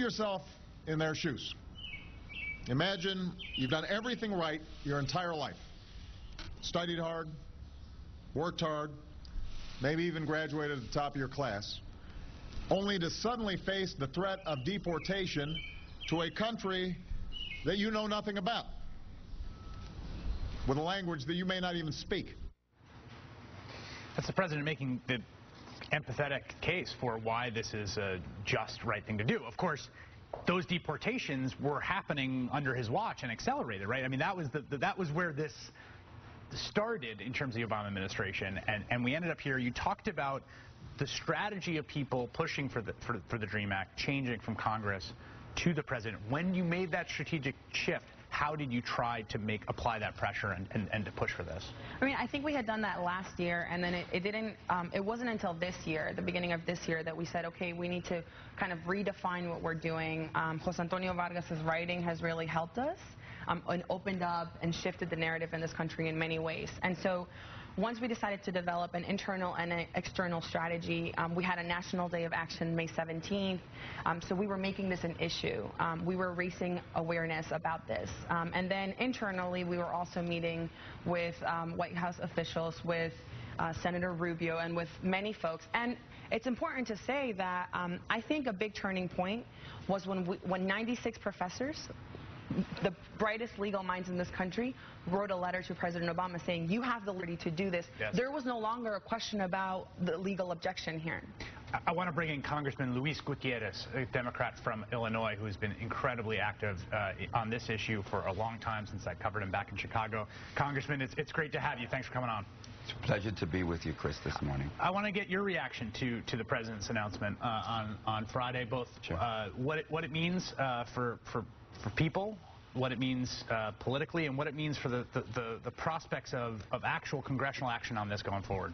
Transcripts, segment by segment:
yourself in their shoes. Imagine you've done everything right your entire life. Studied hard, worked hard, maybe even graduated at the top of your class, only to suddenly face the threat of deportation to a country that you know nothing about, with a language that you may not even speak. That's the president making the empathetic case for why this is a just right thing to do. Of course, those deportations were happening under his watch and accelerated, right? I mean, that was where this started in terms of the Obama administration, and we ended up here. You talked about the strategy of people pushing for the DREAM Act, changing from Congress to the president. When you made that strategic shift, how did you try to apply that pressure and to push for this? I mean, I think we had done that last year, and then it wasn't until this year, the beginning of this year, that we said, okay, we need to kind of redefine what we're doing. Jose Antonio Vargas's writing has really helped us and opened up and shifted the narrative in this country in many ways. And so once we decided to develop an internal and an external strategy, we had a National Day of Action May 17th, so we were making this an issue. We were raising awareness about this. And then internally, we were also meeting with White House officials, with Senator Rubio, and with many folks. And it's important to say that I think a big turning point was when 96 professors, the brightest legal minds in this country, wrote a letter to President Obama saying, you have the liberty to do this. Yes. There was no longer a question about the legal objection here. I want to bring in Congressman Luis Gutierrez, a Democrat from Illinois, who has been incredibly active on this issue for a long time, since I covered him back in Chicago. Congressman, it's great to have you. Thanks for coming on. It's a pleasure to be with you, Chris, this morning. I want to get your reaction to the president's announcement on Friday, both Sure. What it means for people, what it means politically, and what it means for the prospects of actual congressional action on this going forward.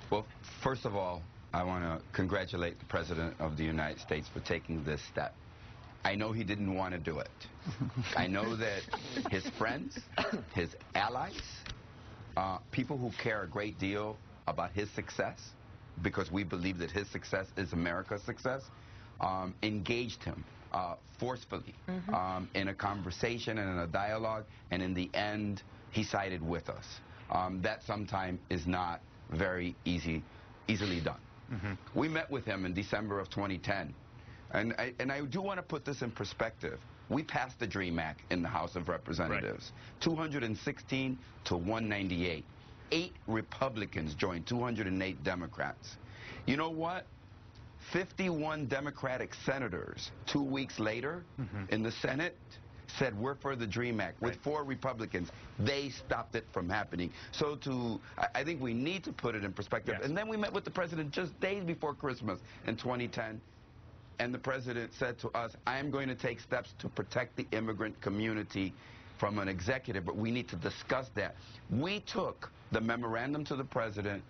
Well, first of all, I want to congratulate the President of the United States for taking this step. I know he didn't want to do it. I know that his friends, his allies, people who care a great deal about his success, because we believe that his success is America's success, engaged him forcefully in a conversation and in a dialogue, and in the end, he sided with us. That sometimes is not very easily done. We met with him in December of 2010, and I do want to put this in perspective. We passed the DREAM Act in the House of Representatives, right. 216 to 198. 8 Republicans joined 208 Democrats. You know what? 51 Democratic senators 2 weeks later in the Senate said we're for the DREAM Act. With 4 Republicans, they stopped it from happening. So I think we need to put it in perspective. Yes. And then we met with the president just days before Christmas in 2010. And the president said to us, I am going to take steps to protect the immigrant community from an executive, but we need to discuss that. We took the memorandum to the president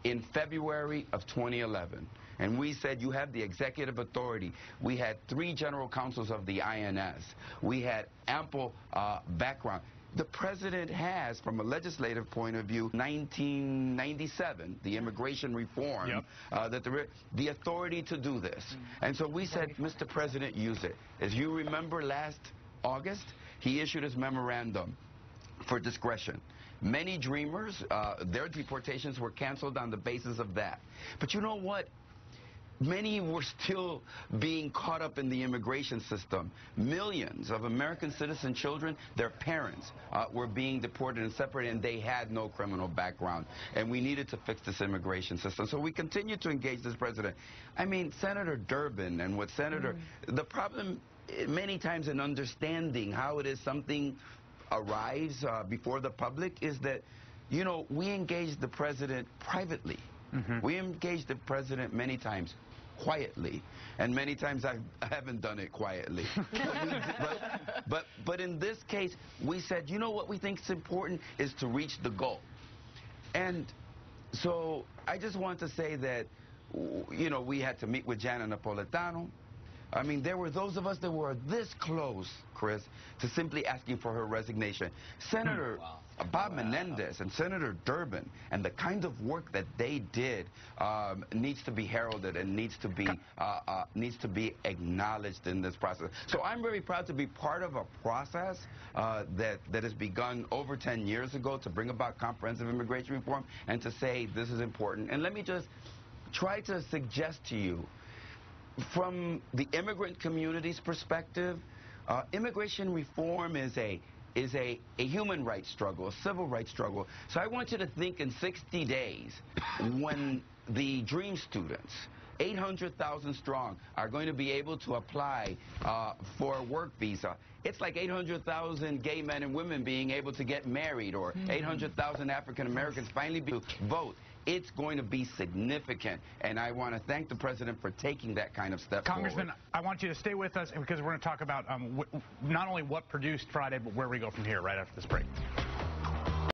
in February of 2011, and we said, you have the executive authority. We had 3 general counsels of the INS. We had ample background. The president has, from a legislative point of view, 1997, the immigration reform, the authority to do this. And so we said, Mr. President, use it. As you remember, last August, he issued his memorandum for discretion. Many dreamers, their deportations were canceled on the basis of that. But you know what? Many were still being caught up in the immigration system. Millions of American citizen children, their parents, were being deported and separated, and they had no criminal background. And we needed to fix this immigration system. So we continue to engage this president. I mean, Senator Durbin and what Senator... The problem many times in understanding how it is something arrives before the public is that, you know, we engage the president privately. We engage the president many times quietly, and many times I haven't done it quietly. but in this case, we said, you know what we think is important is to reach the goal. And so I just want to say that, you know, we had to meet with Janet Napolitano. I mean, there were those of us that were this close, Chris, to simply asking for her resignation. Senator Bob Menendez and Senator Durbin and the kind of work that they did needs to be heralded and needs to be acknowledged in this process. So I'm very proud to be part of a process that has begun over 10 years ago to bring about comprehensive immigration reform and to say this is important. And let me just try to suggest to you, from the immigrant community's perspective, immigration reform is a human rights struggle, a civil rights struggle. So I want you to think in 60 days when the DREAM students, 800,000 strong, are going to be able to apply for a work visa. It's like 800,000 gay men and women being able to get married, or 800,000 African Americans finally be able to vote. It's going to be significant, and I want to thank the president for taking that kind of step Congressman, forward. I want you to stay with us because we're going to talk about not only what produced Friday, but where we go from here right after this break.